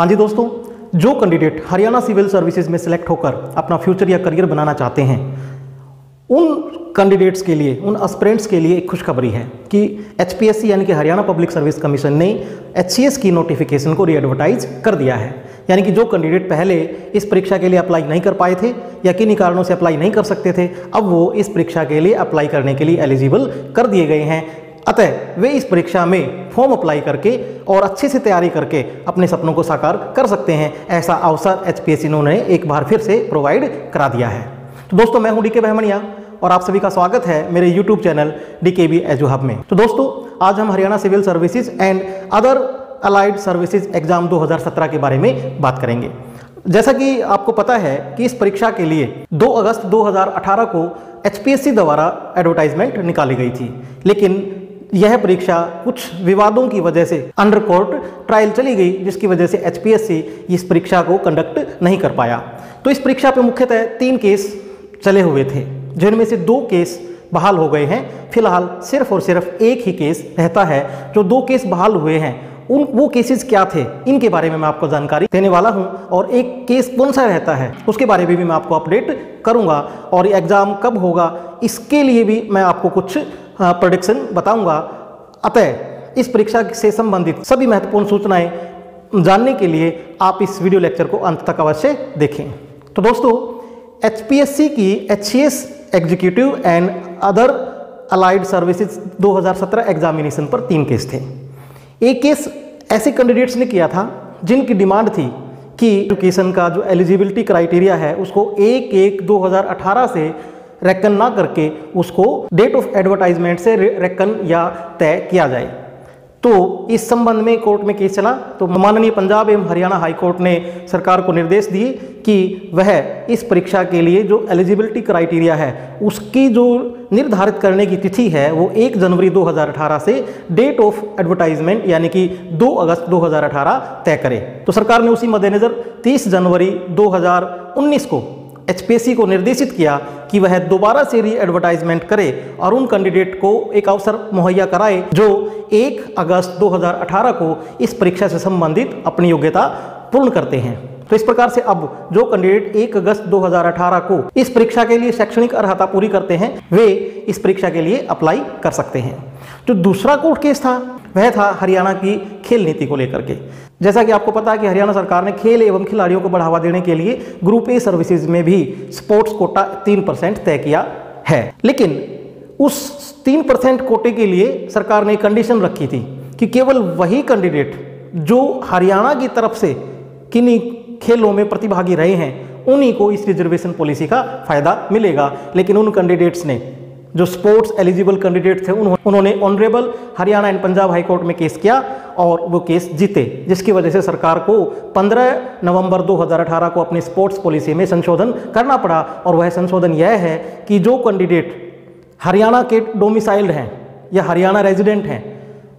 हाँ जी दोस्तों, जो कैंडिडेट हरियाणा सिविल सर्विसेज में सिलेक्ट होकर अपना फ्यूचर या करियर बनाना चाहते हैं, उन कैंडिडेट्स के लिए, उन एस्पिरेंट्स के लिए एक खुशखबरी है कि एचपीएससी यानी कि हरियाणा पब्लिक सर्विस कमीशन ने एचसीएस की नोटिफिकेशन को रीएडवर्टाइज कर दिया है। यानी कि जो कैंडिडेट पहले इस परीक्षा के लिए अप्लाई नहीं कर पाए थे या किन्हीं कारणों से अप्लाई नहीं कर सकते थे, अब वो इस परीक्षा के लिए अप्लाई करने के लिए एलिजिबल कर दिए गए हैं। अतः वे इस परीक्षा में फॉर्म अप्लाई करके और अच्छे से तैयारी करके अपने सपनों को साकार कर सकते हैं। ऐसा अवसर एचपीएससी ने एक बार फिर से प्रोवाइड करा दिया है। तो दोस्तों, मैं हूं डीके बहमनिया और आप सभी का स्वागत है मेरे YouTube channel DKB Edu Hub में। तो दोस्तों, आज हम Haryana civil services and other allied services exam 2017 के बारे में बात करेंगे। जैसा कि आपको पता है कि इस परीक्षा के लिए 2 अगस्त 2018 को एचपीएससी द्वारा एडवर्टाइजमेंट निकाली गई थी, लेकिन यह परीक्षा कुछ विवादों की वजह से अंडर कोर्ट ट्रायल चली गई, जिसकी वजह से एचपीएससी इस परीक्षा को कंडक्ट नहीं कर पाया। तो इस परीक्षा पे मुख्यतः 3 केस चले हुए थे, जिनमें से 2 केस बहाल हो गए हैं। फिलहाल सिर्फ और सिर्फ एक ही केस रहता है। जो 2 केस बहाल हुए हैं, वो केसेस क्या थे, इनके बारे में मैं आपको जानकारी देने वाला हूं, और एक केस कौन सा रहता है उसके बारे में भी मैं आपको अपडेट करूंगा, और एग्जाम कब होगा इसके लिए भी मैं आपको कुछ प्रेडिक्शन बताऊंगा। अतः इस परीक्षा से संबंधित सभी महत्वपूर्ण सूचनाएं जानने के लिए आप इस वीडियो लेक्चर को अंत तक अवश्य देखें। तो दोस्तों, एचपीएससी की HCS executive and other allied services 2017 examination पर 3 केस थे। एक केस ऐसे कैंडिडेट्स ने किया था जिनकी डिमांड थी कि एजुकेशन का जो एलिजिबिलिटी क्राइटेरिया है उसको 1/1/2018 से रेकन ना करके उसको डेट ऑफ एडवर्टाइजमेंट से रेकन या तय किया जाए। तो इस संबंध में कोर्ट में केस चला, तो माननीय पंजाब एवं हरियाणा हाई कोर्ट ने सरकार को निर्देश दिए कि वह इस परीक्षा के लिए जो एलिजिबिलिटी क्राइटेरिया है उसकी जो निर्धारित करने की तिथि है वो 1 जनवरी 2018 से डेट ऑफ एडवर्टाइजमेंट यानी कि 2 अगस्त 2018 तय करे। तो सरकार ने उसी मद्देनजर 30 जनवरी 2019 को एचपीएससी को निर्देशित किया कि वह दोबारा से री एडवर्टाइजमेंट करे और उन कैंडिडेट को एक अवसर मुहैया कराए जो 1 अगस्त 2018 को इस परीक्षा से संबंधित अपनी योग्यता पूर्ण करते हैं। तो इस प्रकार से अब जो कैंडिडेट 1 अगस्त 2018 को इस परीक्षा के लिए शैक्षणिक अर्हता पूरी करते हैं, वे इस परीक्षा के लिए अप्लाई कर सकते हैं। जो दूसरा कोर्ट केस था वह था हरियाणा की खेल नीति को लेकर के। जैसा कि आपको पता है कि हरियाणा सरकार ने खेल एवं खिलाड़ियों को बढ़ावा देने के लिए ग्रुप ए सर्विसेज में भी स्पोर्ट्स कोटा 3% तय किया है। लेकिन उस 3% कोटे के लिए सरकार ने कंडीशन रखी थी कि केवल वही कैंडिडेट जो हरियाणा की तरफ से किन्हीं खेलों में प्रतिभागी रहे हैं उन्हीं को इस रिजर्वेशन पॉलिसी का फायदा मिलेगा। लेकिन उन कैंडिडेट्स ने, जो स्पोर्ट्स एलिजिबल कैंडिडेट थे, उन्होंने honourable Haryana and Punjab high court में केस किया और वो केस जीते, जिसकी वजह से सरकार को 15 नवंबर 2018 को अपनी स्पोर्ट्स पॉलिसी में संशोधन करना पड़ा। और वह संशोधन यह है कि जो कैंडिडेट हरियाणा के डोमिसाइल्ड हैं या हरियाणा रेजिडेंट हैं,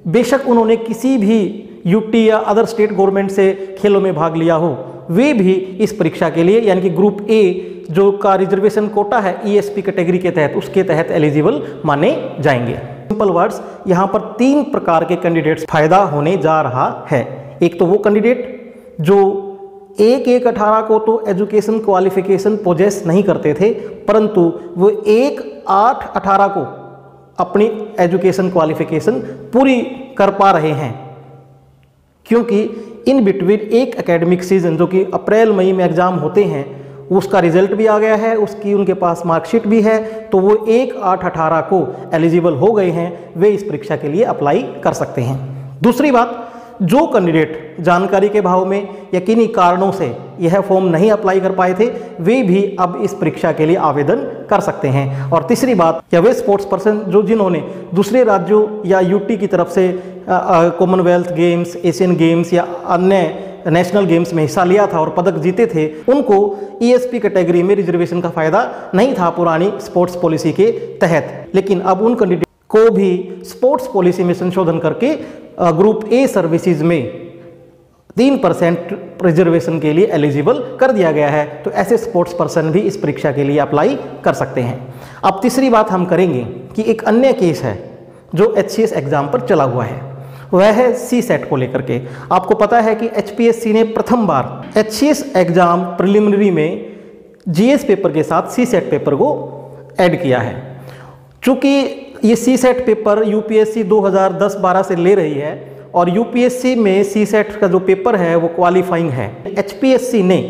बेशक उन्होंने किसी भी यूटी या अदर स्टेट गवर्नमेंट से खेलों में भाग लिया हो, वे भी इस परीक्षा के लिए यानी कि ग्रुप ए जो का रिजर्वेशन कोटा है ईएसपी कैटेगरी के तहत, उसके तहत एलिजिबल माने जाएंगे। सिंपल वर्ड्स, यहाँ पर 3 प्रकार के कैंडिडेट्स फायदा होने जा रहा है। एक तो वो कैंडिडेट जो 1/1/18 को तो एजुकेशन क्वालिफिकेशन पोजेस नहीं करते थे, परंतु वो 1/8/18 को अपनी एजुकेशन क्वालिफिकेशन पूरी कर पा रहे हैं, क्योंकि इन बिटवीन एक एकेडमिक सीजन जो कि अप्रैल मई में एग्जाम होते हैं उसका रिजल्ट भी आ गया है, उसकी उनके पास मार्कशीट भी है, तो वो 1/8/18 को एलिजिबल हो गए हैं, वे इस परीक्षा के लिए अप्लाई कर सकते हैं। दूसरी बात, जो कैंडिडेट जानकारी के अभाव में या किन्हीं कारणों से यह फॉर्म नहीं अप्लाई कर पाए थे, वे भी अब इस परीक्षा के लिए आवेदन कर सकते हैं। और तीसरी बात, या वे स्पोर्ट्स पर्सन जो जिन्होंने दूसरे राज्यों या यूटी की तरफ से कॉमनवेल्थ गेम्स, एशियन गेम्स या अन्य नेशनल गेम्स में हिस्सा लिया था और पदक जीते थे, उनको ईएसपी कैटेगरी में रिजर्वेशन का फायदा नहीं था पुरानी स्पोर्ट्स पॉलिसी के तहत। लेकिन अब उन कैंडिडेट को भी स्पोर्ट्स पॉलिसी में संशोधन करके ग्रुप ए सर्विसेज में 3% रिजर्वेशन के लिए एलिजिबल कर दिया गया है। तो ऐसे स्पोर्ट्स पर्सन भी इस परीक्षा के लिए अप्लाई कर सकते हैं। अब तीसरी बात हम करेंगे कि एक अन्य केस है जो एचसीएस एग्जाम पर चला हुआ है, वह है सीसेट को लेकर के। आपको पता है कि एचपीएससी ने प्रथम बार एचसीएस एग्जाम प्रिलिमिनरी में जीएस पेपर के साथ सीसेट पेपर को ऐड किया है। चूँकि ये सीसेट पेपर यूपीएससी 2010-12 से ले रही है और यूपीएससी में सीसेट का जो पेपर है वो क्वालिफाइंग है, एचपीएससी ने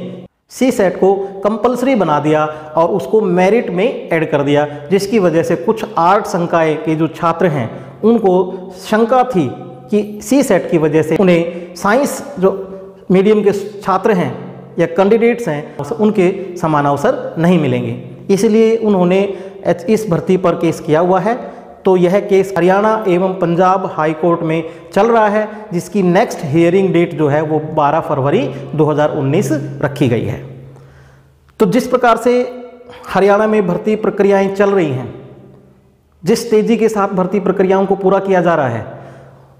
सीसेट को कंपलसरी बना दिया और उसको मेरिट में ऐड कर दिया, जिसकी वजह से कुछ आर्ट संकाय के जो छात्र हैं उनको शंका थी कि सीसेट की वजह से उन्हें साइंस जो मीडियम के छात्र हैं या कैंडिडेट्स हैं उनके समान अवसर नहीं मिलेंगे, इसलिए उन्होंने इस भर्ती पर केस किया हुआ है। तो यह केस हरियाणा एवं पंजाब हाई कोर्ट में चल रहा है, जिसकी नेक्स्ट हियरिंग डेट जो है वो 12 फरवरी 2019 रखी गई है। तो जिस प्रकार से हरियाणा में भर्ती प्रक्रियाएं चल रही हैं, जिस तेजी के साथ भर्ती प्रक्रियाओं को पूरा किया जा रहा है,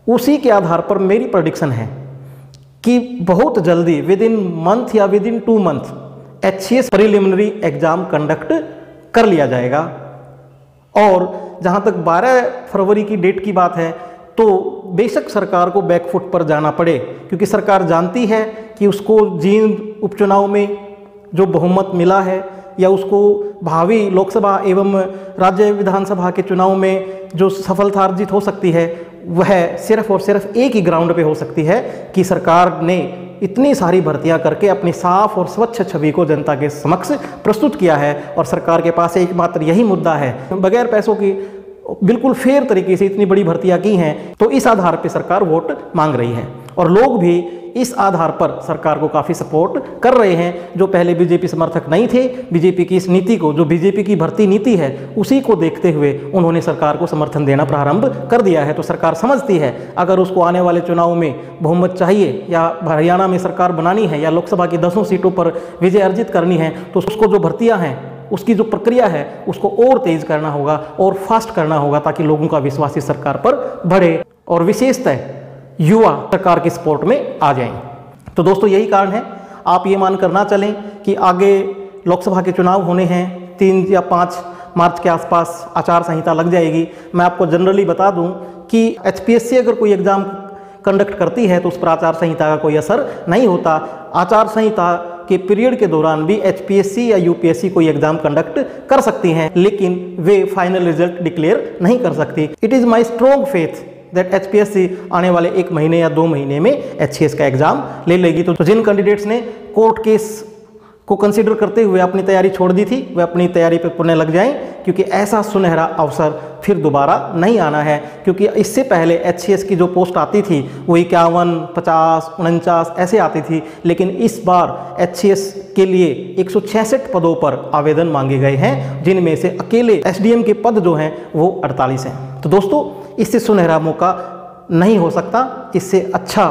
उसी के आधार पर मेरी प्रेडिक्शन है कि बहुत जल्दी विद इन मंथ या with in 2 month HCS preliminary exam conduct कर लिया जाएगा। और जहां तक 12 फरवरी की डेट की बात है तो बेशक सरकार को बैकफुट पर जाना पड़े, क्योंकि सरकार जानती है कि उसको जींद उपचुनाव में जो बहुमत मिला है या उसको भावी लोकसभा एवं राज्य विधानसभा के चुनाव में जो सफलता अर्जित हो सकती है वह सिर्फ और सिर्फ एक ही ग्राउंड पे हो सकती है कि सरकार ने इतनी सारी भर्तियां करके अपनी साफ और स्वच्छ छवि को जनता के समक्ष प्रस्तुत किया है। और सरकार के पास एकमात्र यही मुद्दा है, बगैर पैसों की बिल्कुल फेयर तरीके से इतनी बड़ी भर्तियां की हैं, तो इस आधार पर सरकार वोट मांग रही है और लोग भी इस आधार पर सरकार को काफ़ी सपोर्ट कर रहे हैं। जो पहले बीजेपी समर्थक नहीं थे, बीजेपी की इस नीति को, जो बीजेपी की भर्ती नीति है, उसी को देखते हुए उन्होंने सरकार को समर्थन देना प्रारंभ कर दिया है। तो सरकार समझती है अगर उसको आने वाले चुनाव में बहुमत चाहिए या हरियाणा में सरकार बनानी है या लोकसभा की 10 सीटों पर विजय अर्जित करनी है, तो उसको जो भर्तियाँ हैं, उसकी जो प्रक्रिया है उसको और तेज करना होगा और फास्ट करना होगा, ताकि लोगों का विश्वास इस सरकार पर बढ़े और विशेषतः युवा सरकार की सपोर्ट में आ जाएं। तो दोस्तों यही कारण है, आप ये मान कर ना चलें कि आगे लोकसभा के चुनाव होने हैं, 3 या 5 मार्च के आसपास आचार संहिता लग जाएगी। मैं आपको जनरली बता दूं कि एचपीएससी अगर कोई एग्ज़ाम कंडक्ट करती है तो उस पर आचार संहिता का कोई असर नहीं होता। आचार संहिता के पीरियड के दौरान भी एचपीएससी या यूपीएससी कोई एग्जाम कंडक्ट कर सकती हैं, लेकिन वे फाइनल रिजल्ट डिक्लेयर नहीं कर सकती। It is my strong faith that HPSC आने वाले 1 महीने या 2 महीने में एचसीएस का एग्जाम ले लेगी। तो जिन कैंडिडेट्स ने कोर्ट केस को कंसीडर करते हुए अपनी तैयारी छोड़ दी थी, वे अपनी तैयारी पर पुनः लग जाएं, क्योंकि ऐसा सुनहरा अवसर फिर दोबारा नहीं आना है। क्योंकि इससे पहले एचसीएस की जो पोस्ट आती थी वो 51, 50, 49 ऐसे आती थी, लेकिन इस बार एचसीएस के लिए 166 पदों पर आवेदन मांगे गए हैं, जिनमें से अकेले एसडीएम के पद जो हैं वो 48 हैं। तो दोस्तों इससे सुनहरा मौका नहीं हो सकता, इससे अच्छा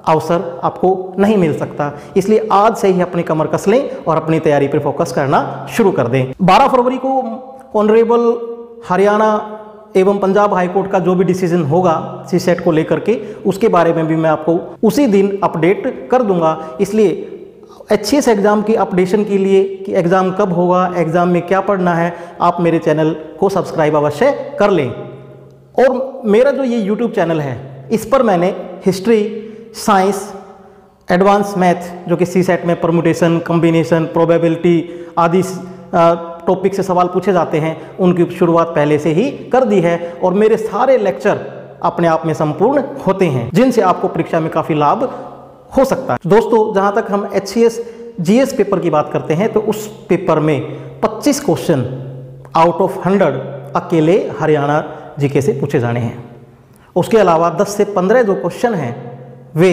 अवसर आपको नहीं मिल सकता। इसलिए आज से ही अपनी कमर कस लें और अपनी तैयारी पर फोकस करना शुरू कर दें। 12 फरवरी को ऑनरेबल हरियाणा एवं पंजाब हाई कोर्ट का जो भी डिसीजन होगा सीसेट को लेकर के, उसके बारे में भी मैं आपको उसी दिन अपडेट कर दूंगा। इसलिए एचसीएस एग्ज़ाम की अपडेशन के लिए कि एग्ज़ाम कब होगा, एग्ज़ाम में क्या पढ़ना है, आप मेरे चैनल को सब्सक्राइब अवश्य कर लें। और मेरा जो ये यूट्यूब चैनल है, इस पर मैंने हिस्ट्री, साइंस, एडवांस मैथ जो कि सीसेट में परम्यूटेशन, कॉम्बिनेशन, प्रोबेबिलिटी आदि टॉपिक से सवाल पूछे जाते हैं, उनकी शुरुआत पहले से ही कर दी है। और मेरे सारे लेक्चर अपने आप में संपूर्ण होते हैं, जिनसे आपको परीक्षा में काफ़ी लाभ हो सकता है। दोस्तों जहाँ तक हम एचसीएस जीएस पेपर की बात करते हैं, तो उस पेपर में 25 क्वेश्चन आउट ऑफ 100 अकेले हरियाणा जीके से पूछे जाने हैं। उसके अलावा 10 से 15 जो क्वेश्चन हैं वे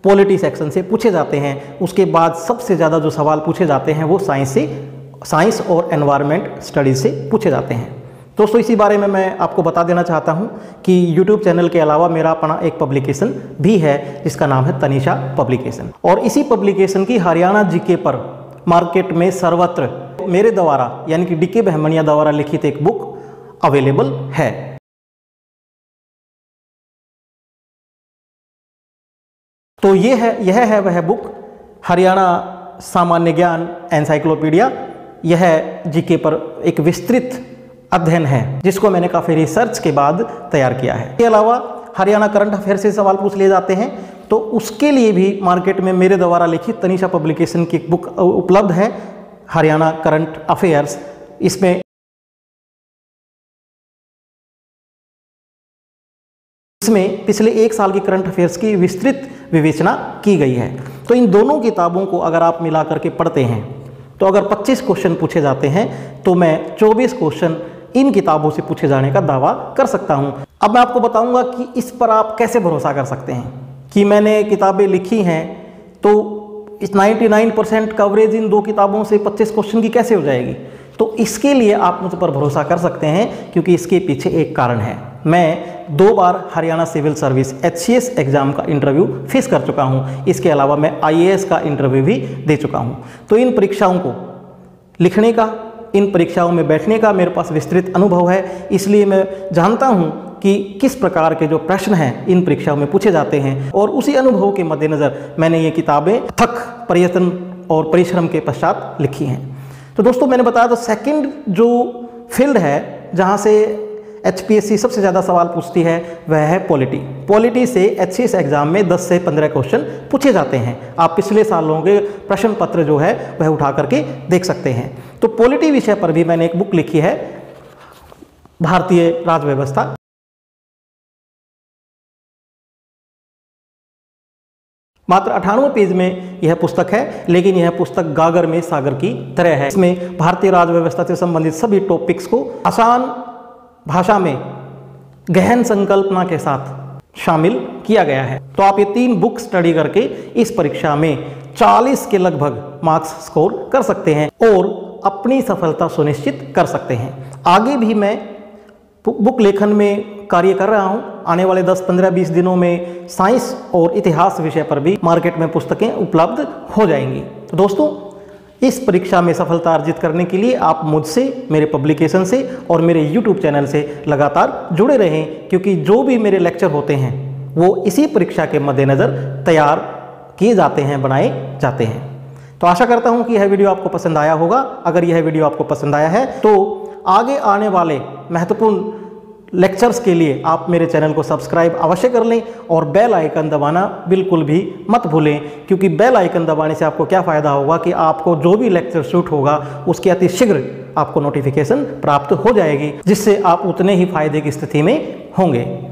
पॉलिटी सेक्शन से पूछे जाते हैं। उसके बाद सबसे ज़्यादा जो सवाल पूछे जाते हैं वो साइंस और एनवायरनमेंट स्टडीज़ से पूछे जाते हैं। दोस्तों इसी बारे में मैं आपको बता देना चाहता हूं कि यूट्यूब चैनल के अलावा मेरा अपना एक पब्लिकेशन भी है, जिसका नाम है तनिषा पब्लिकेशन। और इसी पब्लिकेशन की हरियाणा जीके पर मार्केट में सर्वत्र मेरे द्वारा यानी कि डीके बहमनिया द्वारा लिखित एक बुक अवेलेबल है। तो यह है वह बुक, हरियाणा सामान्य ज्ञान एनसाइक्लोपीडिया। यह जीके पर एक विस्तृत अध्ययन है, जिसको मैंने काफ़ी रिसर्च के बाद तैयार किया है। इसके अलावा हरियाणा करंट अफेयर से सवाल पूछ लिए जाते हैं, तो उसके लिए भी मार्केट में मेरे द्वारा लिखित तनीषा पब्लिकेशन की एक बुक उपलब्ध है, हरियाणा करंट अफेयर्स। इसमें पिछले 1 साल की करंट अफेयर्स की विस्तृत विवेचना की गई है। तो इन दोनों किताबों को अगर आप मिला करके पढ़ते हैं तो अगर 25 क्वेश्चन पूछे जाते हैं तो मैं 24 क्वेश्चन इन किताबों से पूछे जाने का दावा कर सकता हूं। अब मैं आपको बताऊंगा कि इस पर आप कैसे भरोसा कर सकते हैं कि मैंने किताबें लिखी हैं तो इस 99% कवरेज इन 2 किताबों से 25 क्वेश्चन की कैसे हो जाएगी। तो इसके लिए आप मुझ पर भरोसा कर सकते हैं क्योंकि इसके पीछे एक कारण है। मैं 2 बार Haryana civil service HCS exam का इंटरव्यू फेस कर चुका हूं। इसके अलावा मैं IAS का इंटरव्यू भी दे चुका हूं। तो इन परीक्षाओं को लिखने का, इन परीक्षाओं में बैठने का मेरे पास विस्तृत अनुभव है, इसलिए मैं जानता हूं कि किस प्रकार के जो प्रश्न हैं इन परीक्षाओं में पूछे जाते हैं, और उसी अनुभव के मद्देनज़र मैंने ये किताबें थक प्रयत्न और परिश्रम के पश्चात लिखी हैं। तो दोस्तों मैंने बताया, तो सेकंड जो फील्ड है जहाँ से HPSC सबसे ज़्यादा सवाल पूछती है वह है पॉलिटी। पॉलिटी से HCS एग्जाम में 10 से 15 क्वेश्चन पूछे जाते हैं। आप पिछले सालों के प्रश्न पत्र जो है वह उठा करके देख सकते हैं। तो पॉलिटी विषय पर भी मैंने एक बुक लिखी है, भारतीय राज व्यवस्था। मात्र 98 पेज में यह पुस्तक है, लेकिन यह पुस्तक गागर में सागर की तरह है। इसमें भारतीय राज व्यवस्था से संबंधित सभी टॉपिक्स को आसान भाषा में गहन संकल्पना के साथ शामिल किया गया है। तो आप ये 3 बुक स्टडी करके इस परीक्षा में 40 के लगभग मार्क्स स्कोर कर सकते हैं और अपनी सफलता सुनिश्चित कर सकते हैं। आगे भी मैं बुक लेखन में कार्य कर रहा हूं। आने वाले 10, 15, 20 दिनों में साइंस और इतिहास विषय पर भी मार्केट में पुस्तकें उपलब्ध हो जाएंगी। तो दोस्तों, इस परीक्षा में सफलता अर्जित करने के लिए आप मुझसे, मेरे पब्लिकेशन से और मेरे YouTube चैनल से लगातार जुड़े रहें, क्योंकि जो भी मेरे लेक्चर होते हैं वो इसी परीक्षा के मद्देनज़र तैयार किए जाते हैं, बनाए जाते हैं। तो आशा करता हूं कि यह वीडियो आपको पसंद आया होगा। अगर यह वीडियो आपको पसंद आया है तो आगे आने वाले महत्वपूर्ण लेक्चर्स के लिए आप मेरे चैनल को सब्सक्राइब अवश्य कर लें और बेल आइकन दबाना बिल्कुल भी मत भूलें, क्योंकि बेल आइकन दबाने से आपको क्या फ़ायदा होगा कि आपको जो भी लेक्चर शूट होगा उसके अति शीघ्र आपको नोटिफिकेशन प्राप्त हो जाएगी, जिससे आप उतने ही फायदे की स्थिति में होंगे।